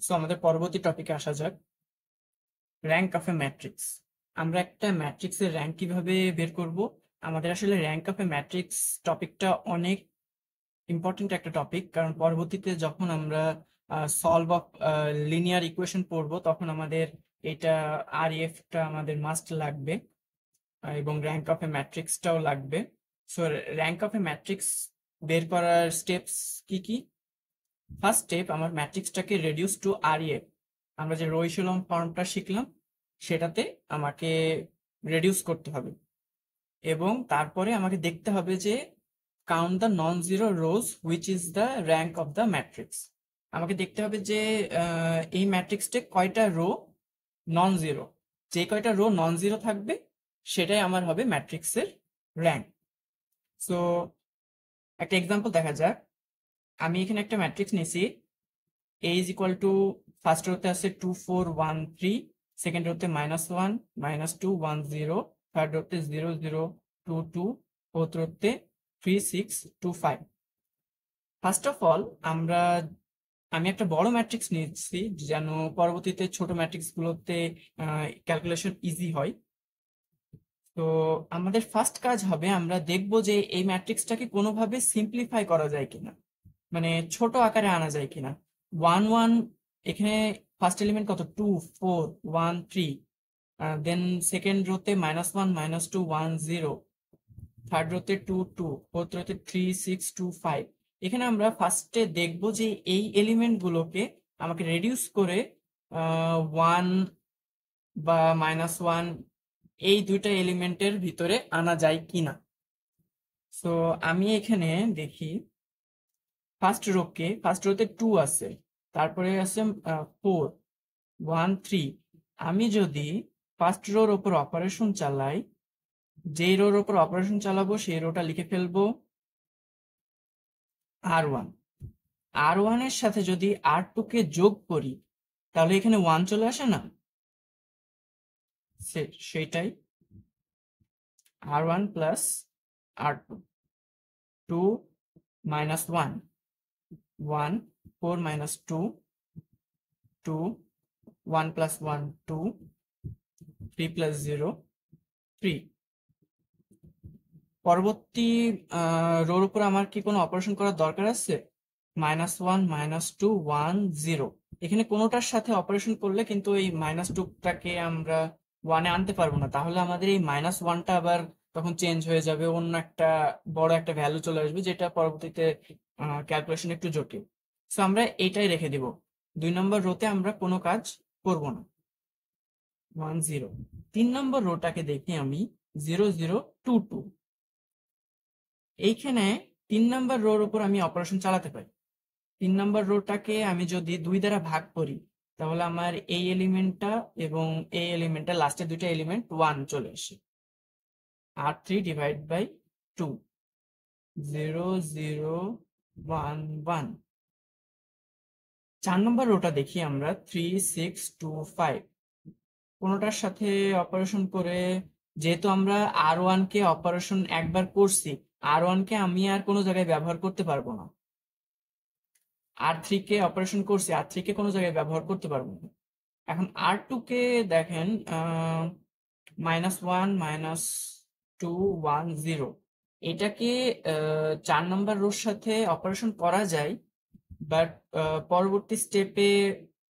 So আমাদের পরবর্তী টপিকে আসা যাক, র্যাঙ্ক অফ এ ম্যাট্রিক্স। আমরা একটা ম্যাট্রিক্সের র্যাঙ্ক কিভাবে বের করব? আমাদের আসলে র্যাঙ্ক অফ এ ম্যাট্রিক্স টপিকটা অনেক ইম্পর্টেন্ট একটা টপিক, কারণ পরবর্তীতে যখন আমরা সলভ অফ লিনিয়ার ইকুয়েশন পড়বো তখন আমাদের এটা আরইএফটা আমাদের মাস্ট লাগবে, এবং র্যাঙ্ক অফ এ ম্যাট্রিক্সটাও লাগবে। So rank of A matrix বের করার স্টেপস কি কি? ফার্স্ট স্টেপ, আমার ম্যাট্রিক্সটাকে রেডিউস টু আরইএফ, আমরা যে রো ইচেলন ফর্মটা শিখলাম সেটাতে আমাকে রেডিউস করতে হবে, এবং তারপরে আমাকে দেখতে হবে যে count the non zero rose which is the rank of the matrix. আমাকে দেখতে হবে যে এই ম্যাট্রিক্সটে কয়টা রো নন জিরো, যে কয়টা রো নন জিরো থাকবে সেটাই আমার হবে ম্যাট্রিক্সের র্যাঙ্ক। সো একটা এক্সাম্পল দেখা যাক। আমি এখানে একটা ম্যাট্রিক্স নিয়েছি, A is equal to first রোতে আছে 2 4 1 3, সেকেন্ড রোতে -1 -2 1 0, থার্ড রোতে 0 0 2 2, ফোর্থ রোতে 3 6 2 5। ফার্স্ট অফ অল আমি একটা বড় ম্যাট্রিক্স নিচ্ছি যেন পরবর্তীতে ছোট ম্যাট্রিক্স গুলোতে ক্যালকুলেশন ইজি হয়। তো আমাদের ফার্স্ট কাজ হবে, আমরা দেখব যে এই ম্যাট্রিক্সটাকে কোনোভাবে সিম্পলিফাই করা যায় কিনা, মানে ছোট আকারে আনা যায় কিনা। 1 1, এখানে ফার্স্ট এলিমেন্ট কত, 2 4 1 3, দেন সেকেন্ড রোতে -1 -2 1 0, থার্ড রোতে 2 2, ফোর্থ রোতে 3 6 2 5। এখানে আমরা ফার্স্টে দেখব যে এই এলিমেন্ট গুলোকে আমাকে রেডিউস করে 1 বা -1 এই দুইটা এলিমেন্টের ভিতরে আনা যায় কিনা। সো আমি এখানে দেখি ফার্স্ট রোতে 2 আছে, তারপরে আছে 4 1 3। আমি যদি ফার্স্ট রোর ওপর অপারেশন চালাই, যেই রোর ওপর অপারেশন চালাবো সেই রোটা লিখে ফেলবো R1। R1 এর সাথে যদি R2 কে যোগ করি তাহলে এখানে 1 চলে আসে না? সেইটাই, R1 plus R2, 2 minus 1 1, 4 minus 2 2, 1 plus 1 2, 3 plus 0 3। পরবর্তী রোর উপর আমার কি কোনো অপারেশন করার দরকার আছে? -1 -2 1 0, এখানে কোনোটার সাথে অপারেশন করলে কিন্তু এই -2টাকে আমরা 1 এ আনতে পারবো না, তাহলে আমাদের এই -1টা আবার তখন চেঞ্জ হয়ে যাবে, অন্য একটা বড় একটা ভ্যালু চলে আসবে যেটা পরবর্তীতে ক্যালকুলেশন একটু জটিল। সো আমরা এটাই রেখে দিব, 2 নম্বর রোতে আমরা কোনো কাজ করব না, 1 0। 3 নম্বর রোটাকে দেখি আমি, 0 0 2 2। এইখানে 3 নাম্বার রোর উপর আমি অপারেশন চালাতে পারি। 3 নাম্বার রোটাকে আমি যদি 2 দ্বারা ভাগ করি তাহলে আমার এই এলিমেন্টটা এবং এই এলিমেন্টটা, লাস্টের দুইটা এলিমেন্ট 1 চলে আসে। R3 divide by 2, 0 0 1 1। 4 number rota দেখি আমরা, 3 6 2 5। কোনোটার সাথে অপারেশন করে, যেহেতু আমরা R1 কে অপারেশন একবার করছি, R1 কে আমি আর কোনো জায়গায় ব্যবহার করতে পারবো না। R3 কে অপারেশন করছি, R3 কে কোনো জায়গায় ব্যবহার করতে পারবো না। এখন R2 কে দেখেন, -1 -2 1 0, এটাকে 4 নম্বর রোর সাথে অপারেশন করা যায়, বাট পরবর্তী স্টেপে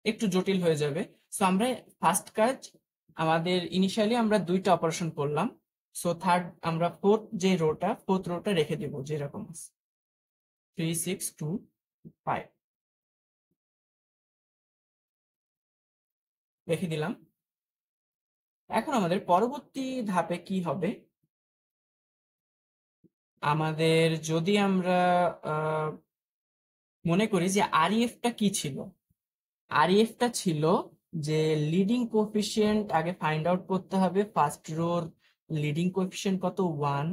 একটু জটিল হয়ে যাবে। সো আমরা ফার্স্ট কাজ, আমাদের ইনিশিয়ালি আমরা দুইটা অপারেশন করলাম, সো আমরা ফোর্থ রোটা রেখে দিব যেরকম আছে, 3 6 2 5 রেখে দিলাম। এখন আমাদের পরবর্তী ধাপে কি হবে, আমাদের যদি আমরা মনে করি যে আরইএফটা কি ছিল, আরইএফটা ছিল যে লিডিং কোএফিসিয়েন্ট আগে ফাইন্ড আউট করতে হবে। ফার্স্ট রোর লিডিং কোএফিসিয়েন্ট কত, 1,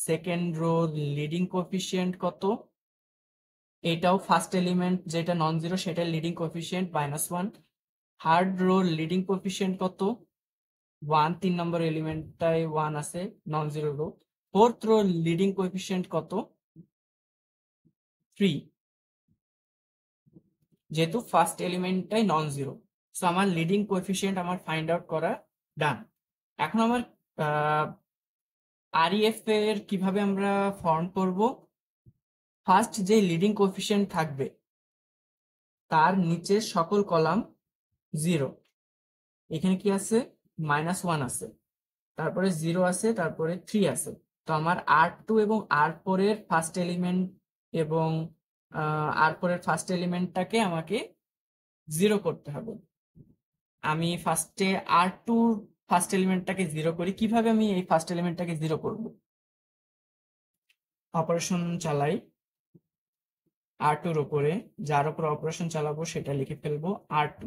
সেকেন্ড রোর লিডিং কোএফিসিয়েন্ট কত, এটাও ফার্স্ট এলিমেন্ট যেটা নন জিরো সেটা লিডিং কোএফিসিয়েন্ট -1, থার্ড রোর লিডিং কোএফিসিয়েন্ট কত, 1, 3 নম্বর এলিমেন্টটাই 1 আছে, non zero row. Fourth row leading coefficient কত, 3। যেহেতু ফার্স্ট এলিমেন্টটাই নন জিরো। সো আমার লিডিং কোএফিসিয়েন্ট আমার ফাইন্ড আউট করা ডান। এখন আমার আরইএফ এর কিভাবে আমরা ফর্ম করব, ফার্স্ট যে লিডিং কোএফিসিয়েন্ট থাকবে তার নিচের সকল কলাম জিরো। এখানে কি আছে, -1 আছে, তারপরে 0 আছে, তারপরে 3 আছে। তো আমার R2 এবং R4 এর ফার্স্ট এলিমেন্ট এবং R4 এর ফার্স্ট এলিমেন্টটাকে আমাকে 0 করতে হবে। আমি ফার্স্টে R2 ফার্স্ট এলিমেন্টটাকে 0 করি। কিভাবে আমি এই ফার্স্ট এলিমেন্টটাকে 0 করব? অপারেশন চালাই R2 এর উপরে, যার উপর অপারেশন চালাবো সেটা লিখে ফেলবো R2।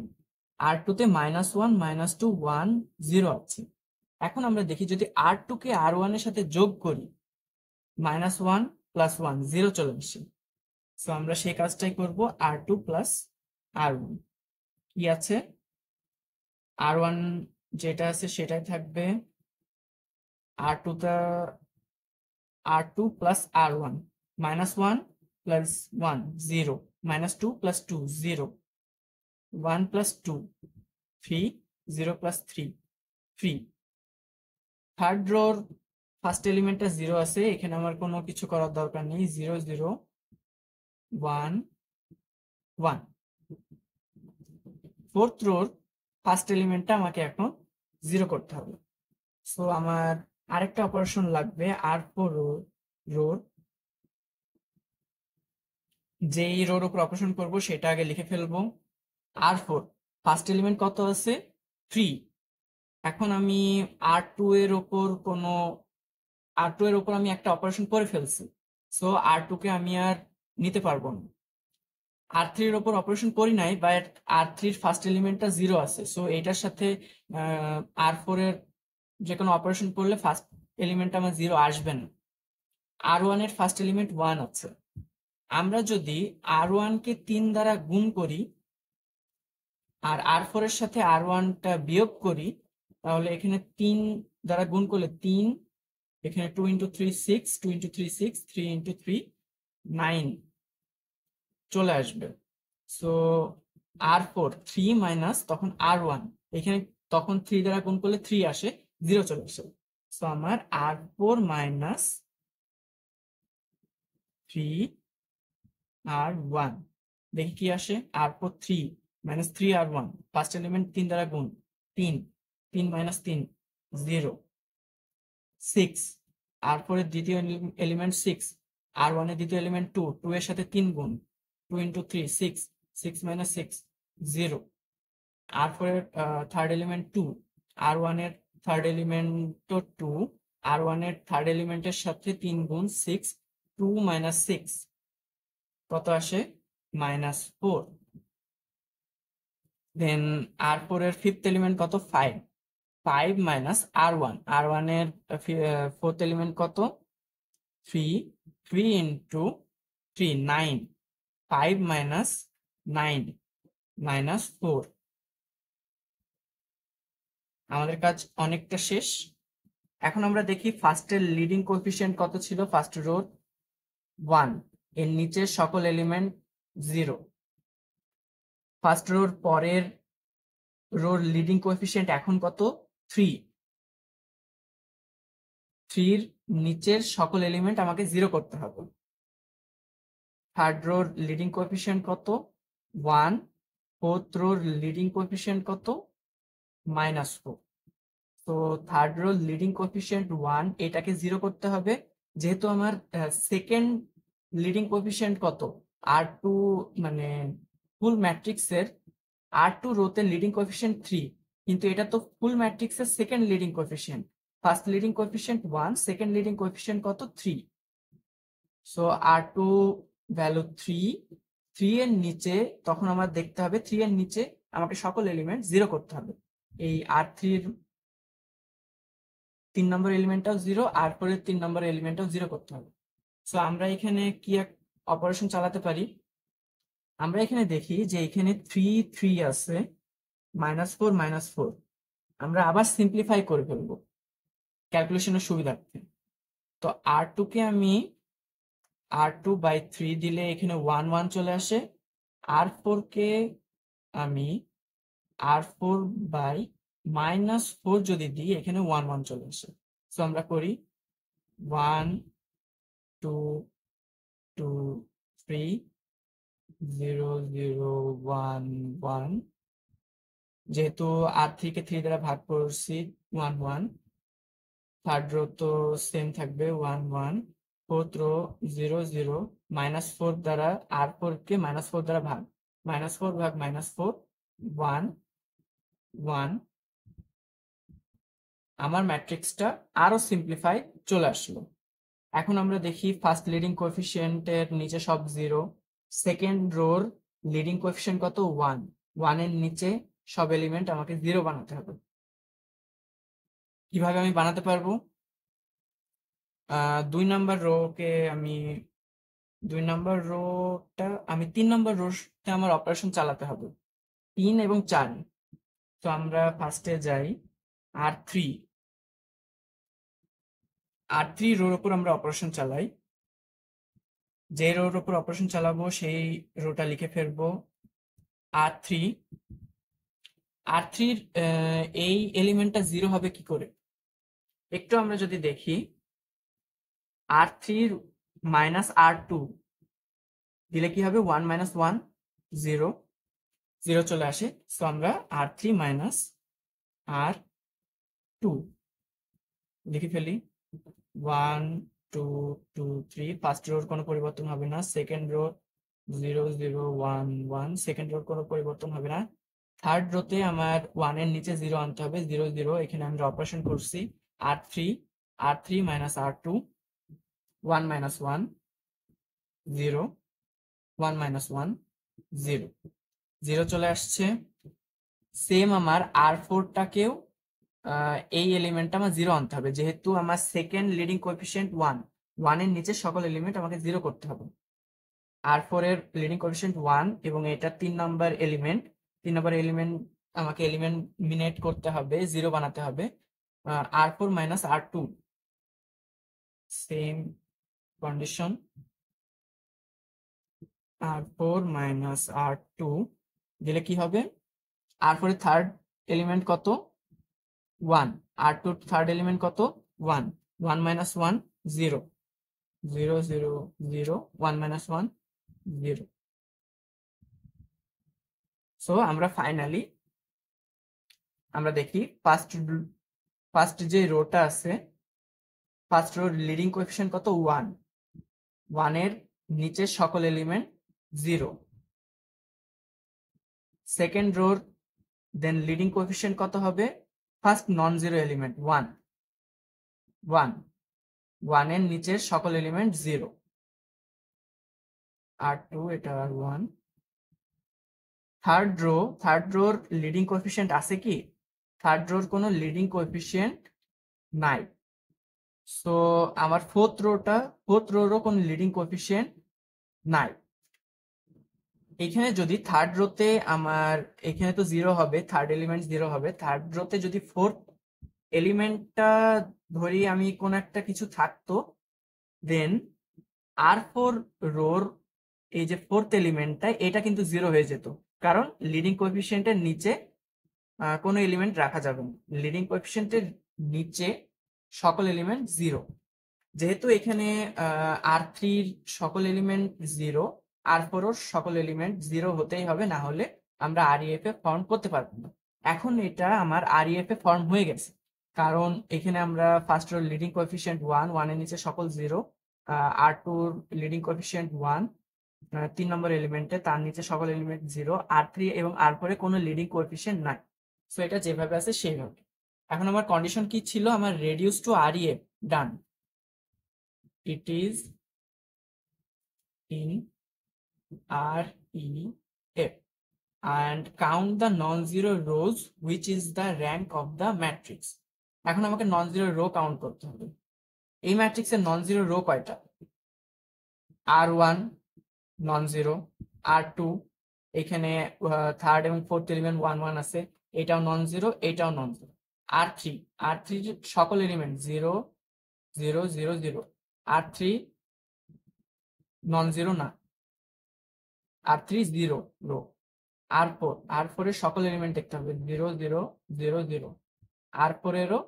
R2 তে -1 -2 1 0 আছে। এখন আমরা দেখি যদি R2 কে R1 এর সাথে যোগ করি, -1 + 1 0 চলে আসে। সো আমরা সেই কাজটাই করব, R2 + R1। কি আছে, R1 যেটা আছে সেটাই থাকবে, R2 টা R2 + R1, -1 + 1 0, -2 + 2 0, 1 + 2 3, 0 + 3 3। থার্ড রোর ফার্স্ট এলিমেন্টটা 0 আছে, এখানে আমার কোনো কিছু করার দরকার নেই। 0 0 1 1। ফোর্থ রোর ফার্স্ট এলিমেন্টটা আমাকে এখন 0 করতে হবে। সো আমার আরেকটা অপারেশন লাগবে, R4 রোর। যেই রোর উপর অপারেশন করব সেটা আগে লিখে ফেলবো। R4 ফার্স্ট এলিমেন্ট কত আছে, 3। এখন আমি R2 এর উপর আমি একটা অপারেশন করে ফেলছি। সো R2 কে আমি আর নিতে পারবো না। R3 এর উপর অপারেশন করি নাই, বাট R3 এর ফার্স্ট এলিমেন্টটা 0 আছে। সো এইটার সাথে R4 এর যে কোনো অপারেশন করলে ফার্স্ট এলিমেন্ট আমার 0 আসবে না। R1 এর ফার্স্ট এলিমেন্ট 1 আছে। আমরা যদি R1 কে 3 দ্বারা গুণ করি আর R4 এর সাথে R1 টা বিয়োগ করি, তাহলে এখানে 3 দ্বারা গুণ করলে 3, এখানে 2 × 3 6, 2 × 3 6, 3 × 3 9 চলে আসবে। সো R4 3 মাইনাস তখন R1, এখানে তখন 3 দ্বারা গুণ করলে 3 আসে, 0 চলে আসে। সো আমার R4 - 3 R1, দেখি কি আসে, R4 3 - 3 R1, ফার্স্ট এলিমেন্ট 3 দ্বারা গুণ, 3 3 - 3 0 6। R4 এর দ্বিতীয় এলিমেন্ট 6, R1 এর দ্বিতীয় এলিমেন্ট 2, 2 এর সাথে 3 গুণ, 2 × 3 6, 6 - 6 0। R4 এর থার্ড এলিমেন্ট 2, R1 এর থার্ড এলিমেন্ট তো 2, R1 এর থার্ড এলিমেন্টের সাথে 3 গুণ 6, 2 - 6 কত আসে, -4। দেন R4 এর ফিফথ এলিমেন্ট কত, 5, 5 - R1, R1 এর ফোর্থ এলিমেন্ট কত, 3, 3 × 3 9, 5 - 9 -4। আমাদের কাজ অনেকটা শেষ। এখন আমরা দেখি ফার্স্টের লিডিং কোএফিসিয়েন্ট কত ছিল, ফার্স্ট রোর 1, এর নিচে সকল এলিমেন্ট 0। ফার্স্ট রোর পরের রোর লিডিং কোএফিসিয়েন্ট এখন কত, 3। 3 এর নিচের সকল এলিমেন্ট আমাকে 0 করতে হবে। থার্ড রোর লিডিং কোএফিসিয়েন্ট কত, 1। ফোর্থ রোর লিডিং কোএফিসিয়েন্ট কত, -4। তো থার্ড রোর লিডিং কোএফিসিয়েন্ট 1, এটাকে 0 করতে হবে। যেহেতু আমার সেকেন্ড লিডিং কোএফিসিয়েন্ট কত, R2, মানে ফুল ম্যাট্রিক্সের R2 রোতে লিডিং কোএফিসিয়েন্ট 3, কিন্তু এটা তো ফুল ম্যাট্রিক্সের second leading coefficient. First leading coefficient 1, second leading coefficient কত, 3। So R2 value 3। 3 এর নিচে তখন আমার দেখতে হবে, 3 এর নিচে আমাকে সকল এলিমেন্ট 0 করতে হবে। এই R3 এর 3 নম্বর এলিমেন্টটাও 0, R4 এর 3 নম্বর এলিমেন্টটাও 0 করতে হবে। সো আমরা এখানে কি এক অপারেশন চালাতে পারি, আমরা এখানে দেখি যে এখানে 3 3 আছে, -4 -4। আমরা আবার সিম্পলিফাই করে ফেলবো ক্যালকুলেশনের সুবিধার্থে। তো R2 কে আমি R2/3 দিলে এখানে 1 1 চলে আসে, R4 কে আমি R4 বাই -4 যদি দিই এখানে 1 1 চলে আসে। সো আমরা করি 1 2 2 3 0 0 1 1, যেহেতু R3 কে 3 দ্বারা ভাগ করছি 1 1, থার্ড রো তো সেম থাকবে 1 1, ফোর্থ রো 0 0, -4 দ্বারা R4 কে -4 দ্বারা ভাগ, -4 ভাগ -4 1 1। আমার ম্যাট্রিক্সটা আরো সিম্পলিফাই চলে আসলো। এখন আমরা দেখি ফার্স্ট লিডিং কোএফিসিয়েন্টের নিচে সব 0, সেকেন্ড রোর লিডিং কোএফিসিয়েন্ট কত 1, 1 এর নিচে সব এলিমেন্ট আমাকে 0 বানাতে হবে। কিভাবে আমি বানাতে পারবো? 2 নাম্বার রোকে আমি 2 নাম্বার রোটা আমি 3 নাম্বার রোতে আমার অপারেশন চালাতে হবে 3 এবং 4। তো আমরা ফার্স্টে যাই R3 রোর উপর আমরা অপারেশন চালাই। যে রোর উপর অপারেশন চালাবো সেই রোটা লিখে ফেলবো R3 R3 এই এলিমেন্টটা 0 হবে কি করে? একটু আমরা যদি দেখি R3 -R2 দিলে কি হবে 1 - 1 0 0 চলে আসে। সো আমরা R3 -R2 লিখে ফেলি 1 2 2 3। ফার্স্ট রোর কোনো পরিবর্তন হবে না, সেকেন্ড রো 0 0 1 1, সেকেন্ড রোর কোনো পরিবর্তন হবে না। থার্ড রোতে আমার 1 এর নিচে 0 আনতে হবে 0 0, এখানে আমরা অপারেশন করছি R3 -R2 1 - 1 0 1 - 1 0 0 চলে আসছে। সেম আমার R4 টাকেও এই এলিমেন্টটা আমার 0 আনতে হবে, যেহেতু আমার সেকেন্ড লিডিং কোএফিসিয়েন্ট 1 1 এর নিচে সকল এলিমেন্ট আমাকে 0 করতে হবে। R4 এর লিডিং কোএফিসিয়েন্ট 1 এবং এটা 3 নাম্বার এলিমেন্ট, 3 নাম্বার এলিমেন্ট আমাকে এলিমিনেট করতে হবে, 0 বানাতে হবে। R4 -R2 same condition, R4 -R2 দিলে কি হবে? R4 এর থার্ড এলিমেন্ট কত 1, R2 থার্ড এলিমেন্ট কত 1 1 - 1 0 0 0 0 1 - 1 0। সো আমরা ফাইনালি আমরা দেখি ফার্স্ট যে রোটা আছে, ফার্স্ট রোর লিডিং কোএফিসিয়েন্ট কত 1 1 এর নিচে সকল এলিমেন্ট 0। সেকেন্ড রোর দেন লিডিং কোএফিসিয়েন্ট কত হবে? ফার্স্ট নন জিরো এলিমেন্ট 1 1 1 এর নিচে সকল এলিমেন্ট 0, R2 এটা R1। থার্ড রোর লিডিং কোএফিসিয়েন্ট আছে কি? থার্ড রোর কোনো লিডিং কোএফিসিয়েন্ট নাই। সো আমার ফোর্থ রোরও কোনো লিডিং কোএফিসিয়েন্ট নাই। এখানে যদি থার্ড রোতে আমার এখানে তো 0 হবে, থার্ড এলিমেন্ট 0 হবে, থার্ড রোতে যদি ফোর্থ এলিমেন্টটা ধরি আমি কোন একটা কিছু থাকতো, দেন R4 রোর এই যে ফোর্থ এলিমেন্টটা এটা কিন্তু 0 হয়ে যেত, কারণ লিডিং কোএফিসিয়েন্টের নিচে কোনো এলিমেন্ট রাখা যাবে না। লিডিং কোএফিসিয়েন্টের নিচে সকল এলিমেন্ট 0, যেহেতু এখানে R3 সকল এলিমেন্ট 0, R4 সকল এলিমেন্ট 0 হতেই হবে, না হলে আমরা REF এ ফর্ম করতে পারবো না। এখন এটা আমার REF এ ফর্ম হয়ে গেছে, কারণ এখানে আমরা ফার্স্ট রোর লিডিং কোএফিসিয়েন্ট 1 1 এর নিচে সকল 0, R2 লিডিং কোএফিসিয়েন্ট 1 3 নম্বর এলিমেন্টে তার নিচে সকল এলিমেন্ট 0, R3 এবং R4 এ কোনো লিডিং কোএফিসিয়েন্ট নাই। সো এটা যেভাবে আছে সেইভাবে। এখন আমার কন্ডিশন কি ছিল? আমার reduce to REF done, it is in REF and count the non-zero rows which is the rank of the matrix। এখন আমাকে নন জিরো রো কাউন্ট করতে হবে। এই ম্যাট্রিক্সের নন জিরো রো কয়টা? R1 নন জিরো, R2 এখানে থার্ড এবং ফোর্থ এলিমেন্ট 1 1 আছে, এটাও নন জিরো, এটাও নন জিরো। R3 সকল এলিমেন্ট 0 0 0 0, R3 নন জিরো না। R3 0 রো, R4 এর সকল এলিমেন্ট দেখতে হবে 0 0 0 0, R4 এরও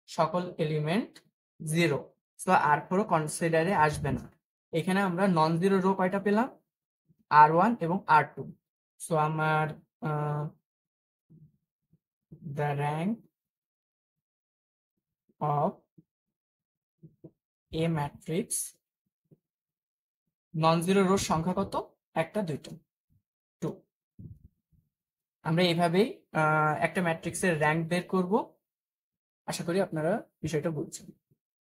সকল এলিমেন্ট 0, সো R4 কনসিডারে আসবে না। এখানে আমরা নন জিরো রো কয়টা পেলাম, R1 এবং R2। সো আমার the rank of a matrix, non zero রোর সংখ্যা কত, একটা দুইটা 2। আমরা এইভাবেই একটা ম্যাট্রিক্সের র্যাঙ্ক বের করব। আশা করি আপনারা বিষয়টা বুঝছেন।